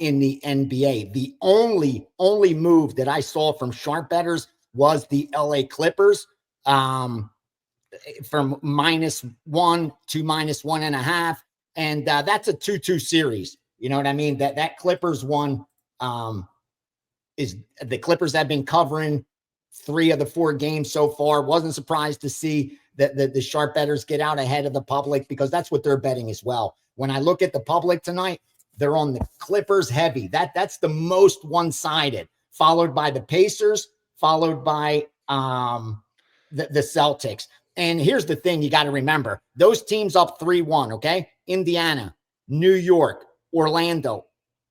in the NBA. The only move that I saw from sharp bettors was the LA Clippers, from -1 to -1.5. And that's a 2-2 series. You know what I mean? That Clippers one is the Clippers have been covering 3 of the 4 games so far. Wasn't surprised to see that the sharp bettors get out ahead of the public, because that's what they're betting as well. When I look at the public tonight, they're on the Clippers heavy. That's the most one-sided, followed by the Pacers, followed by the Celtics. And here's the thing you got to remember. Those teams up 3-1, okay? Indiana, New York, Orlando.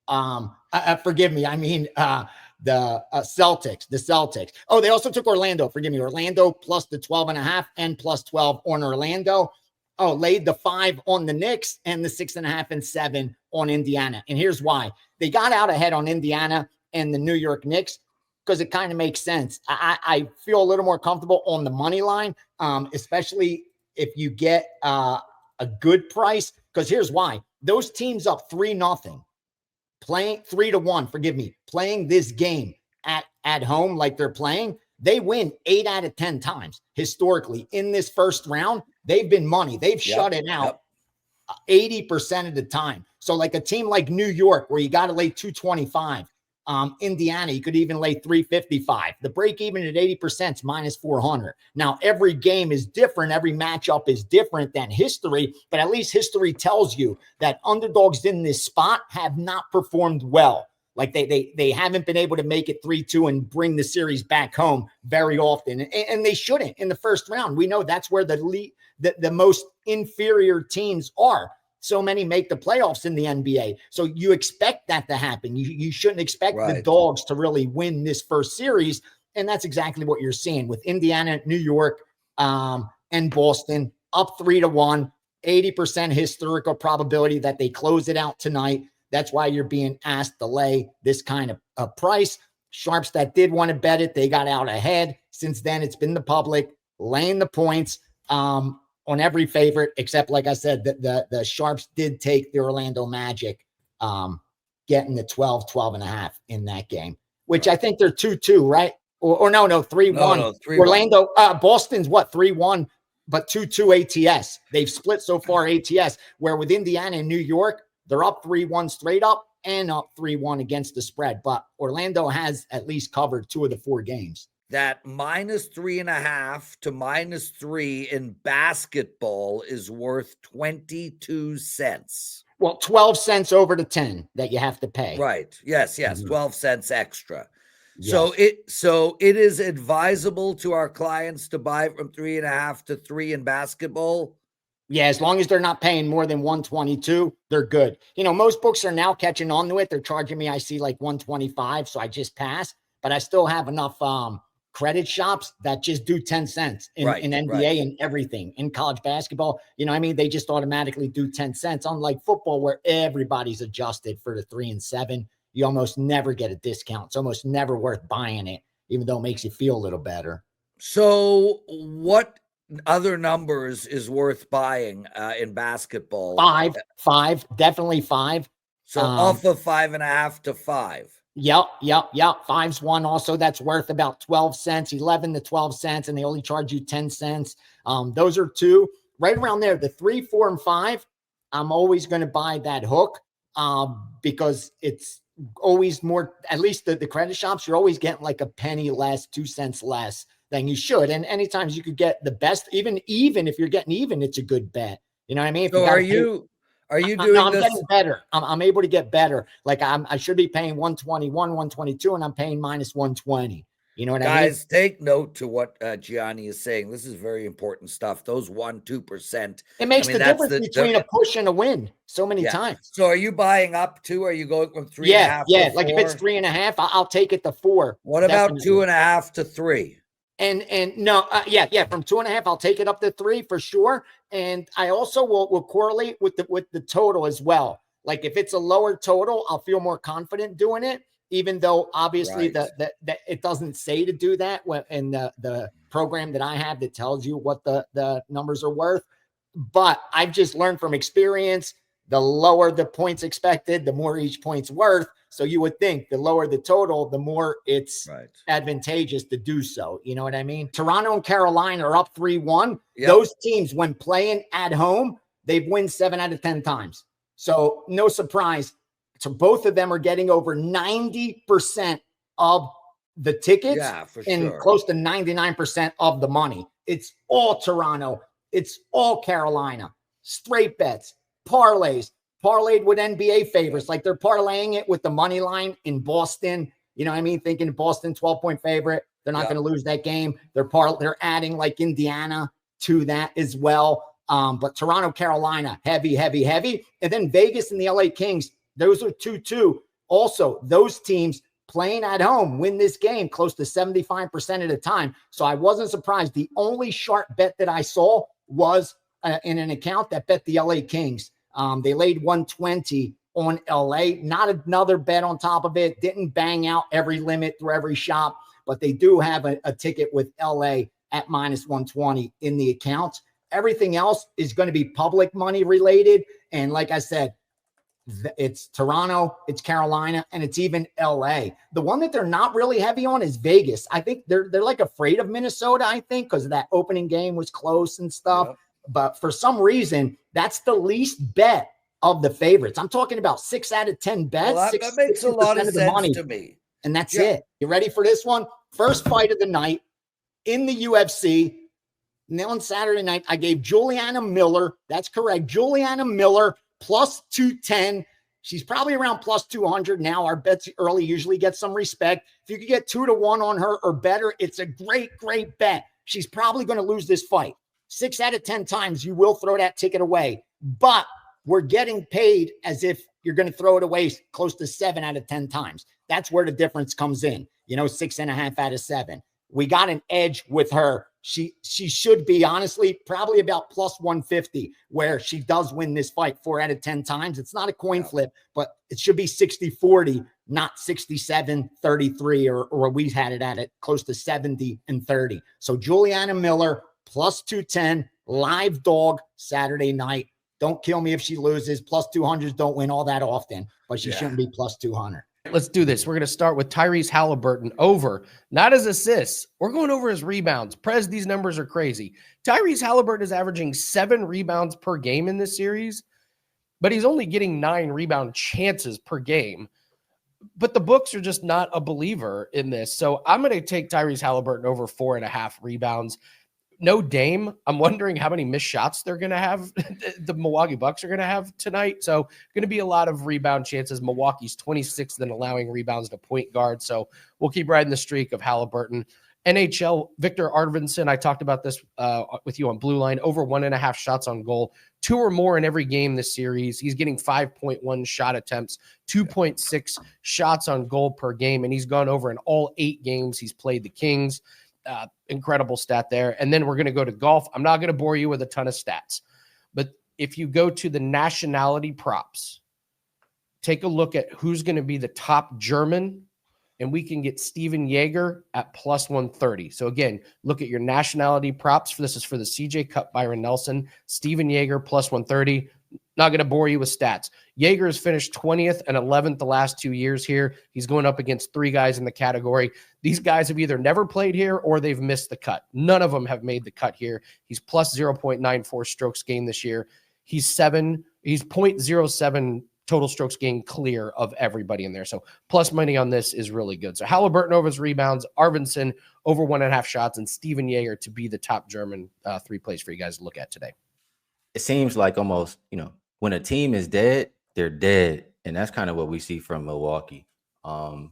Forgive me. I mean, the Celtics. Oh, they also took Orlando. Forgive me. Orlando plus the 12.5 and plus 12 on Orlando. Oh, laid the 5 on the Knicks and the 6.5 and 7 on Indiana. And here's why. They got out ahead on Indiana and the New York Knicks because it kind of makes sense. I feel a little more comfortable on the money line, especially if you get a good price, because here's why. Those teams up 3-0, playing 3-1, forgive me, playing this game at home like they're playing, they win 8 out of 10 times historically in this first round. They've been money. They've shut it out 80% of the time. So like a team like New York, where you got to lay 225, Indiana, you could even lay 355. The break even at 80% is -400. Now, every game is different. Every matchup is different than history, but at least history tells you that underdogs in this spot have not performed well. Like they haven't been able to make it 3-2 and bring the series back home very often. And they shouldn't in the first round. We know that's where the most inferior teams are. So many make the playoffs in the NBA. So you expect that to happen. You shouldn't expect the dogs to really win this first series. And that's exactly what you're seeing with Indiana, New York, and Boston up 3-1, 80% historical probability that they close it out tonight. That's why you're being asked to lay this kind of a price. Sharps that did want to bet it, they got out ahead. Since then, it's been the public laying the points on every favorite, except, like I said, the Sharps did take the Orlando Magic, getting the 12.5 in that game, which I think they're 2-2, right? Or no, 3-1. No, 3-1. Orlando, Boston's what, 3-1, but 2-2 ATS. They've split so far ATS, where with Indiana and New York, they're up 3-1 straight up and up 3-1 against the spread. But Orlando has at least covered 2 of the 4 games. That -3.5 to -3 in basketball is worth 22 cents. Well, 12 cents over the 10 that you have to pay. Right. Yes. 12 cents extra. Yes. So it is advisable to our clients to buy from 3.5 to 3 in basketball. Yeah, as long as they're not paying more than 122, they're good. You know, most books are now catching on to it. They're charging me, I see, like 125, so I just pass. But I still have enough credit shops that just do 10 cents in NBA and everything. In college basketball, you know what I mean? They just automatically do 10 cents, unlike football where everybody's adjusted for the 3 and 7. You almost never get a discount. It's almost never worth buying it, even though it makes you feel a little better. So what other numbers is worth buying in basketball? 5, definitely 5. So off of 5.5 to 5. Yep. 5's one also that's worth about 12 cents, 11 to 12 cents, and they only charge you 10 cents. Those are 2 right around there. The 3, 4, and 5, I'm always going to buy that hook because it's always more, at least the credit shops, you're always getting like a penny less, 2 cents less than you should. And anytime you could get the best, even if you're getting even, it's a good bet. You know what I mean? So are you doing no, I'm this? getting better. I'm able to get better. Like I should be paying 121, 122, and I'm paying -120. You know what I mean? Guys, take note to what Gianni is saying. This is very important stuff. Those 1-2%. It makes the difference between a push and a win so many times. So are you buying up to? Are you going from 3.5? Yeah. To Like 4? if it's 3.5, I'll take it to 4. What about 2.5 to 3? And no, from 2.5, I'll take it up to 3 for sure. And I also will correlate with the total as well. Like if it's a lower total, I'll feel more confident doing it, even though obviously that it doesn't say to do that in the program that I have that tells you what the numbers are worth. But I've just learned from experience the lower the points expected, the more each point's worth. So you would think the lower the total, the more it's advantageous to do so. You know what I mean? Toronto and Carolina are up 3-1. Yep. Those teams, when playing at home, they've won 7 out of 10 times. So no surprise. So both of them are getting over 90% of the tickets and close to 99% of the money. It's all Toronto. It's all Carolina. Straight bets, parlays, parlayed with NBA favorites. Like they're parlaying it with the money line in Boston. You know what I mean? Thinking Boston 12-point favorite. They're not going to lose that game. They're adding like Indiana to that as well. But Toronto, Carolina, heavy. And then Vegas and the LA Kings, those are 2-2. Also, those teams playing at home win this game close to 75% of the time. So I wasn't surprised. The only sharp bet that I saw was in an account that bet the LA Kings. They laid 120 on LA. Not another bet on top of it. Didn't bang out every limit through every shop, but they do have a ticket with LA at minus 120 in the account. Everything else is going to be public money related. And like I said, it's Toronto, it's Carolina, and it's even LA. The one that they're not really heavy on is Vegas. I think they're like afraid of Minnesota, I think, because that opening game was close and stuff. Yep. But for some reason, that's the least bet of the favorites. I'm talking about 6 out of 10 bets. Well, that makes a lot of sense to me. And that's it. You ready for this one? First fight of the night in the UFC. Now on Saturday night, I gave Juliana Miller. That's correct. Juliana Miller plus 210. She's probably around plus 200 now. Our bets early usually get some respect. If you could get 2-1 on her or better, it's a great bet. She's probably going to lose this fight. 6 out of 10 times you will throw that ticket away, but we're getting paid as if you're going to throw it away close to 7 out of 10 times. That's where the difference comes in. 6.5 out of 7. We got an edge with her. She should be, honestly, probably about plus 150, where she does win this fight 4 out of 10 times. It's not a coin flip, but it should be 60-40, not 67-33, or we had it at close to 70-30. So Juliana Miller, plus 210, live dog Saturday night. Don't kill me if she loses. Plus 200s don't win all that often, but she shouldn't be plus 200. Let's do this. We're going to start with Tyrese Halliburton over, not as assists. We're going over his rebounds. Prez, these numbers are crazy. Tyrese Halliburton is averaging 7 rebounds per game in this series, but he's only getting 9 rebound chances per game. But the books are just not a believer in this. So I'm going to take Tyrese Halliburton over 4.5 rebounds. No Dame. I'm wondering how many missed shots they're going to have. The Milwaukee Bucks are going to have tonight. So going to be a lot of rebound chances. Milwaukee's 26th in allowing rebounds to point guard. So we'll keep riding the streak of Halliburton. NHL, Victor Arvidsson, I talked about this with you on Blue Line, over 1.5 shots on goal, 2 or more in every game this series. He's getting 5.1 shot attempts, 2.6 shots on goal per game, and he's gone over in all 8 games he's played the Kings. Incredible stat there. And then we're going to go to golf. I'm not going to bore you with a ton of stats, but if you go to the nationality props, take a look at who's going to be the top German, and we can get Steven Jaeger at plus 130. So again, look at your nationality props. This is for the CJ Cup, Byron Nelson, Steven Jaeger plus 130. Not going to bore you with stats. Jaeger has finished 20th and 11th the last 2 years here. He's going up against 3 guys in the category. These guys have either never played here or they've missed the cut. None of them have made the cut here. He's plus 0.94 strokes gained this year. He's 0.07 total strokes gained clear of everybody in there. So plus money on this is really good. So Halliburton over his rebounds, Arvidsson over 1.5 shots, and Steven Jaeger to be the top German 3 plays for you guys to look at today. It seems like almost, when a team is dead, they're dead. And that's kind of what we see from Milwaukee. Down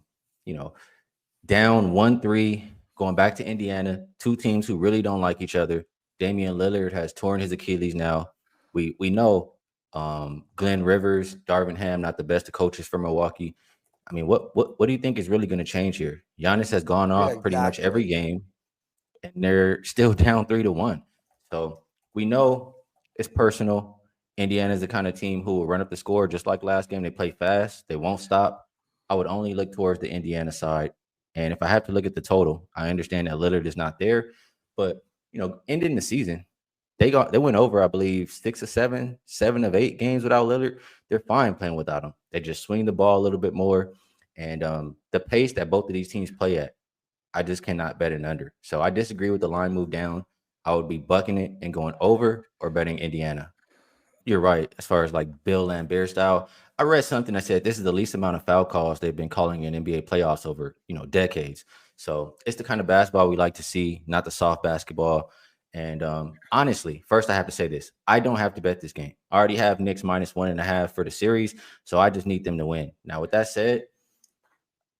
1-3, going back to Indiana, 2 teams who really don't like each other. Damian Lillard has torn his Achilles now. We know Glenn Rivers, Darvin Ham, not the best of coaches for Milwaukee. I mean, what do you think is really going to change here? Giannis has gone off pretty much every game, and they're still down 3-1. So we know it's personal. Indiana's the kind of team who will run up the score just like last game. They play fast. They won't stop. I would only look towards the Indiana side. And if I have to look at the total, I understand that Lillard is not there. But, ending the season, They went over, I believe, 6 or 7, 7 of 8 games without Lillard. They're fine playing without him. They just swing the ball a little bit more. And the pace that both of these teams play at, I just cannot bet it under. So I disagree with the line move down. I would be bucking it and going over or betting Indiana. You're right. As far as like Bill Lambert style, I read something that said this is the least amount of foul calls they've been calling in NBA playoffs over, decades. So it's the kind of basketball we like to see, not the soft basketball. And honestly, first I have to say this: I don't have to bet this game. I already have Knicks -1.5 for the series, so I just need them to win. Now, with that said,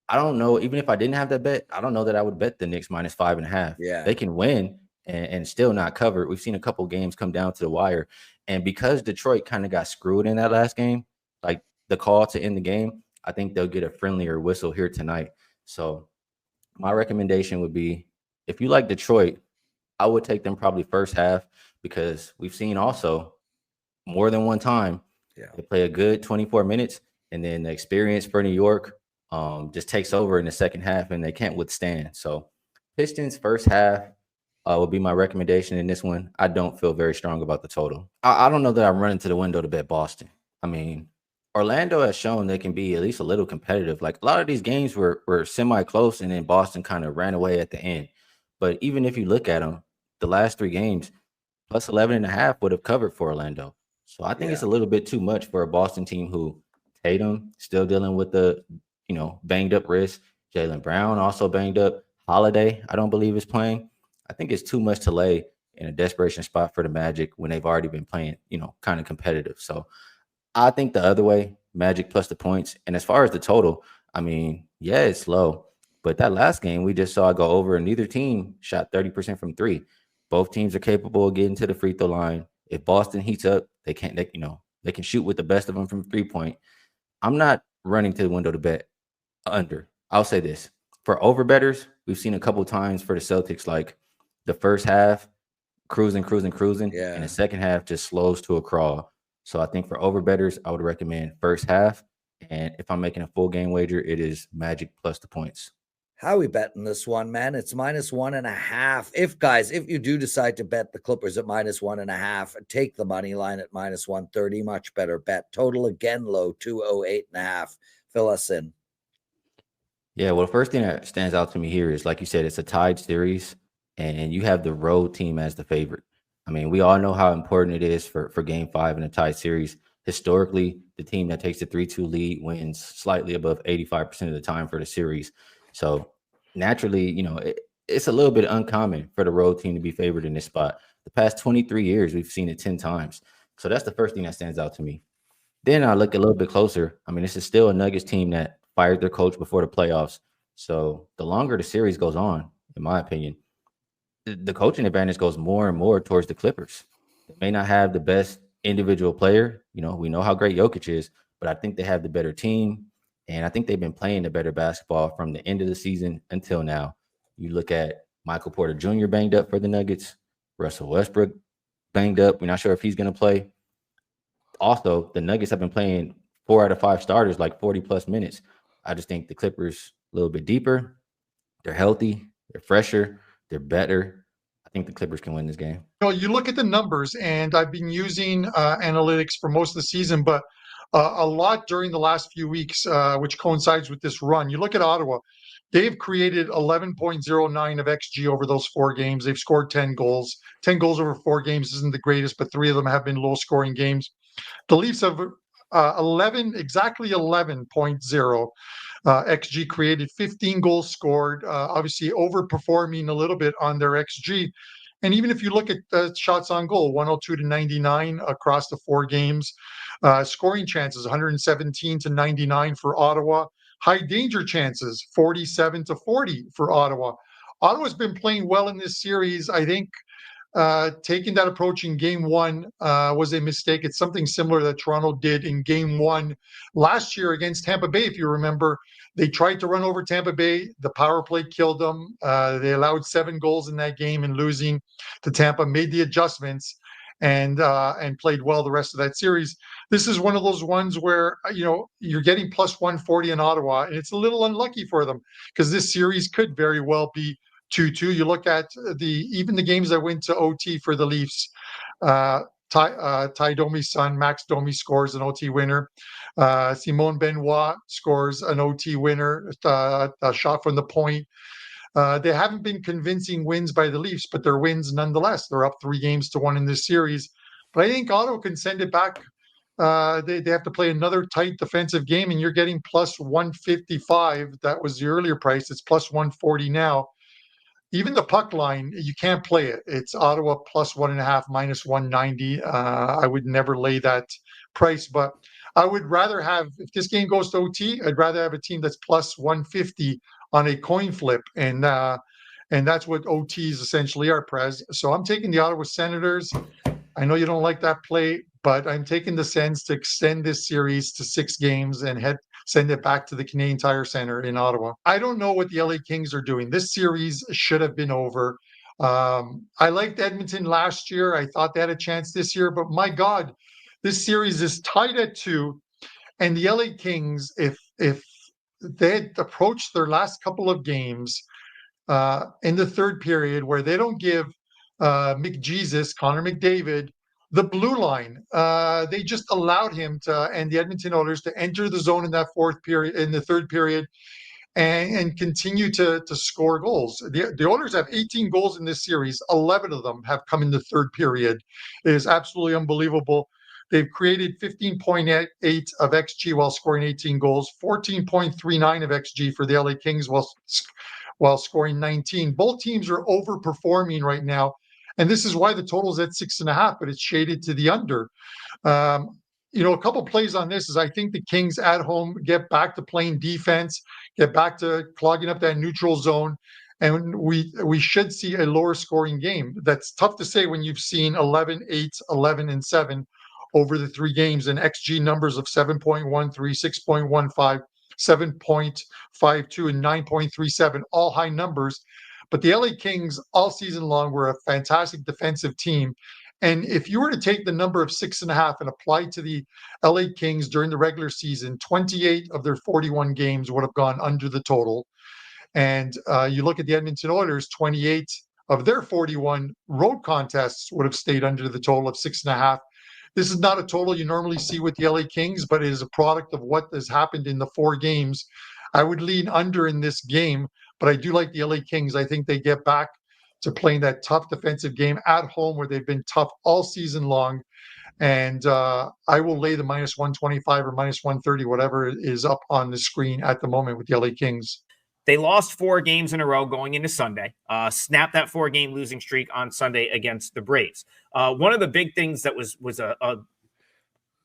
I don't know. Even if I didn't have that bet, I don't know that I would bet the Knicks -5.5. Yeah. They can win and still not cover. We've seen a couple games come down to the wire. And because Detroit kind of got screwed in that last game, like the call to end the game, I think they'll get a friendlier whistle here tonight. So my recommendation would be, if you like Detroit, I would take them probably first half, because we've seen also more than one time they play a good 24 minutes and then the experience for New York just takes over in the second half and they can't withstand. So Pistons first half would be my recommendation in this one. I don't feel very strong about the total. I don't know that I'm running to the window to bet Boston. I mean, Orlando has shown they can be at least a little competitive. Like a lot of these games were semi-close and then Boston kind of ran away at the end. But even if you look at them, the last 3 games, plus 11.5 would have covered for Orlando. So I think it's a little bit too much for a Boston team who Tatum still dealing with the, banged up wrist. Jaylen Brown also banged up. Holiday, I don't believe, is playing. I think it's too much to lay in a desperation spot for the Magic when they've already been playing, kind of competitive. So I think the other way, Magic plus the points. And as far as the total, I mean, yeah, it's low. But that last game, we just saw it go over, and neither team shot 30% from 3. Both teams are capable of getting to the free throw line. If Boston heats up, they can shoot with the best of them from 3-point. I'm not running to the window to bet under. I'll say this: for over bettors, we've seen a couple times for the Celtics, like the first half cruising, and the second half just slows to a crawl. So I think for over bettors, I would recommend first half. And if I'm making a full game wager, it is Magic plus the points. How are we betting this one, man? It's -1.5. If you do decide to bet the Clippers at -1.5, take the money line at -130. Much better bet. Total again low, 208.5. Fill us in. Yeah, well, the first thing that stands out to me here is, like you said, it's a tied series, and you have the road team as the favorite. I mean, we all know how important it is for Game 5 in a tied series. Historically, the team that takes the 3-2 lead wins slightly above 85% of the time for the series. So naturally, it's a little bit uncommon for the road team to be favored in this spot. The past 23 years, we've seen it 10 times. So that's the first thing that stands out to me. Then I look a little bit closer. I mean, this is still a Nuggets team that fired their coach before the playoffs. So the longer the series goes on, in my opinion, the coaching advantage goes more and more towards the Clippers. They may not have the best individual player. We know how great Jokic is, but I think they have the better team. And I think they've been playing the better basketball from the end of the season until now. You look at Michael Porter Jr. banged up for the Nuggets, Russell Westbrook banged up. We're not sure if he's going to play. Also, the Nuggets have been playing 4 out of 5 starters, like 40 plus minutes. I just think the Clippers a little bit deeper. They're healthy. They're fresher. They're better. I think the Clippers can win this game. You look at the numbers, and I've been using analytics for most of the season, but a lot during the last few weeks, which coincides with this run. You look at Ottawa, they've created 11.09 of XG over those 4 games. They've scored 10 goals. 10 goals over 4 games isn't the greatest, but 3 of them have been low-scoring games. The Leafs have exactly 11.0 XG created, 15 goals scored, obviously overperforming a little bit on their XG. And even if you look at shots on goal, 102 to 99 across the 4 games, scoring chances, 117 to 99 for Ottawa, high danger chances, 47 to 40 for Ottawa. Ottawa's been playing well in this series. I think taking that approach in Game 1 was a mistake. It's something similar that Toronto did in Game 1 last year against Tampa Bay. If you remember, they tried to run over Tampa Bay. The power play killed them. They allowed 7 goals in that game, and losing to Tampa made the adjustments and played well the rest of that series. This is one of those ones where you're getting plus 140 in Ottawa, and it's a little unlucky for them because this series could very well be 2-2. You look at even the games that went to OT for the Leafs. Ty Domi's son, Max Domi, scores an OT winner. Simone Benoit scores an OT winner, a shot from the point. They haven't been convincing wins by the Leafs, but they're wins nonetheless. They're up 3-1 in this series. But I think Ottawa can send it back. They have to play another tight defensive game, and you're getting plus 155. That was the earlier price. It's plus 140 now. Even the puck line, you can't play it. It's Ottawa plus 1.5, minus 190. I would never lay that price, but I would rather have, if this game goes to OT, I'd rather have a team that's plus 150 on a coin flip. And that's what OTs essentially are, Prez. So I'm taking the Ottawa Senators. I know you don't like that play, but I'm taking the Sens to extend this series to 6 games and send it back to the Canadian Tire Center in Ottawa. I don't know what the LA Kings are doing. This series should have been over. I liked Edmonton last year. I thought they had a chance this year, but my God, this series is tied at 2. And the LA Kings, if they had approached their last couple of games in the third period where they don't give McJesus, Connor McDavid, the blue line. They just allowed him and the Edmonton Oilers to enter the zone in that third period, and continue to score goals. The Oilers have 18 goals in this series. 11 of them have come in the third period. It is absolutely unbelievable. They've created 15.8 of XG while scoring 18 goals, 14.39 of XG for the LA Kings while scoring 19. Both teams are overperforming right now. And this is why the total is at 6.5, but it's shaded to the under. A couple plays on this is I think the Kings at home get back to playing defense, get back to clogging up that neutral zone, and we should see a lower scoring game. That's tough to say when you've seen 11-8, 11 and 7 over the 3 games, and XG numbers of 7.13, 6.15, 7.52, and 9.37, all high numbers. But the LA Kings all season long were a fantastic defensive team. And if you were to take the number of 6.5 and apply to the LA Kings during the regular season, 28 of their 41 games would have gone under the total. And you look at the Edmonton Oilers, 28 of their 41 road contests would have stayed under the total of 6.5. This is not a total you normally see with the LA Kings, but it is a product of what has happened in the 4 games. I would lean under in this game, but I do like the LA Kings. I think they get back to playing that tough defensive game at home where they've been tough all season long. And I will lay the minus 125 or minus 130, whatever is up on the screen at the moment with the LA Kings. They lost 4 games in a row going into Sunday, snapped that 4-game losing streak on Sunday against the Braves. One of the big things that was a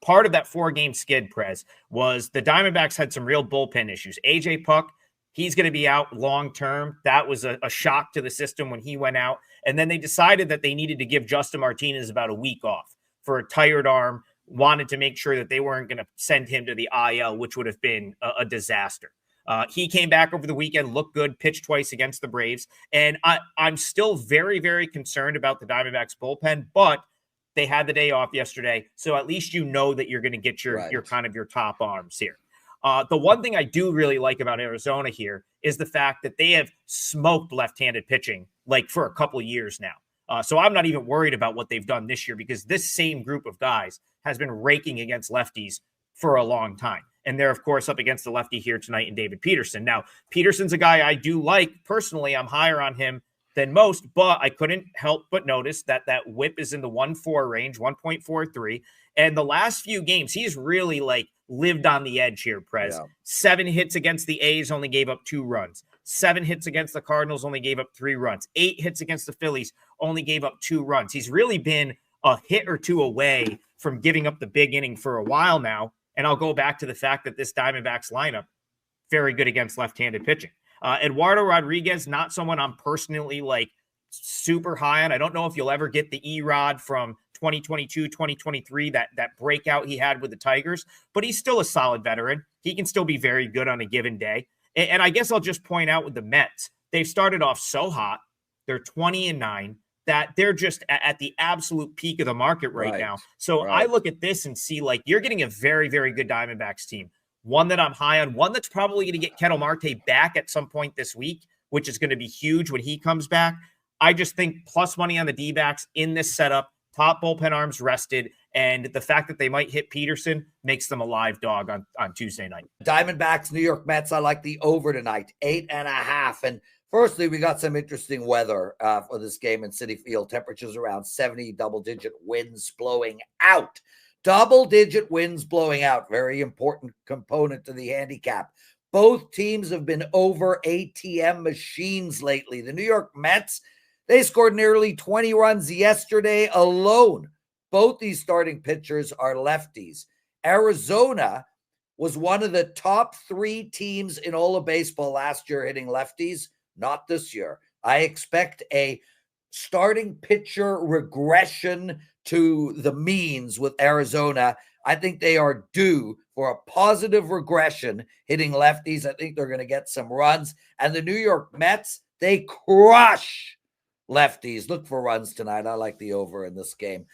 part of that 4-game skid, Prez, was the Diamondbacks had some real bullpen issues. AJ Puck, he's going to be out long-term. That was a shock to the system when he went out. And then they decided that they needed to give Justin Martinez about a week off for a tired arm, wanted to make sure that they weren't going to send him to the IL, which would have been a disaster. He came back over the weekend, looked good, pitched twice against the Braves. And I'm still very, very concerned about the Diamondbacks bullpen, but they had the day off yesterday. So at least you know that you're going to get your kind of your top arms here. The one thing I do really like about Arizona here is the fact that they have smoked left-handed pitching like for a couple of years now. So I'm not even worried about what they've done this year because this same group of guys has been raking against lefties for a long time. And they're, of course, up against the lefty here tonight in David Peterson. Now, Peterson's a guy I do like. Personally, I'm higher on him than most, but I couldn't help but notice that that whip is in the 1.4 range, 1.43. And the last few games, he's really lived on the edge here, Prez. Yeah. 7 hits against the A's, only gave up 2 runs. 7 hits against the Cardinals, only gave up 3 runs. 8 hits against the Phillies, only gave up 2 runs. He's really been a hit or 2 away from giving up the big inning for a while now. And I'll go back to the fact that this Diamondbacks lineup, very good against left-handed pitching. Eduardo Rodriguez, not someone I'm personally super high on. I don't know if you'll ever get the E-Rod from 2022, 2023, that breakout he had with the Tigers, but he's still a solid veteran. He can still be very good on a given day. And I guess I'll just point out with the Mets, they've started off so hot. They're 20-9. That they're just at the absolute peak of the market right now. So I look at this and see you're getting a very, very good Diamondbacks team. One that I'm high on, one that's probably going to get Ketel Marte back at some point this week. which is going to be huge when he comes back. I just think plus money on the D-backs in this setup, top bullpen arms rested, and the fact that they might hit Peterson makes them a live dog on Tuesday night. Diamondbacks, New York Mets, I like the over tonight, 8.5. And firstly, we got some interesting weather for this game in Citi Field. Temperatures around 70, double-digit winds blowing out. Double-digit winds blowing out. Very important component to the handicap. Both teams have been over ATM machines lately. The New York Mets, they scored nearly 20 runs yesterday alone. Both these starting pitchers are lefties. Arizona was one of the top 3 teams in all of baseball last year hitting lefties. Not this year. I expect a starting pitcher regression to the means with Arizona. I think they are due for a positive regression hitting lefties. I think they're going to get some runs. And the New York Mets, they crush lefties. Look for runs tonight. I like the over in this game.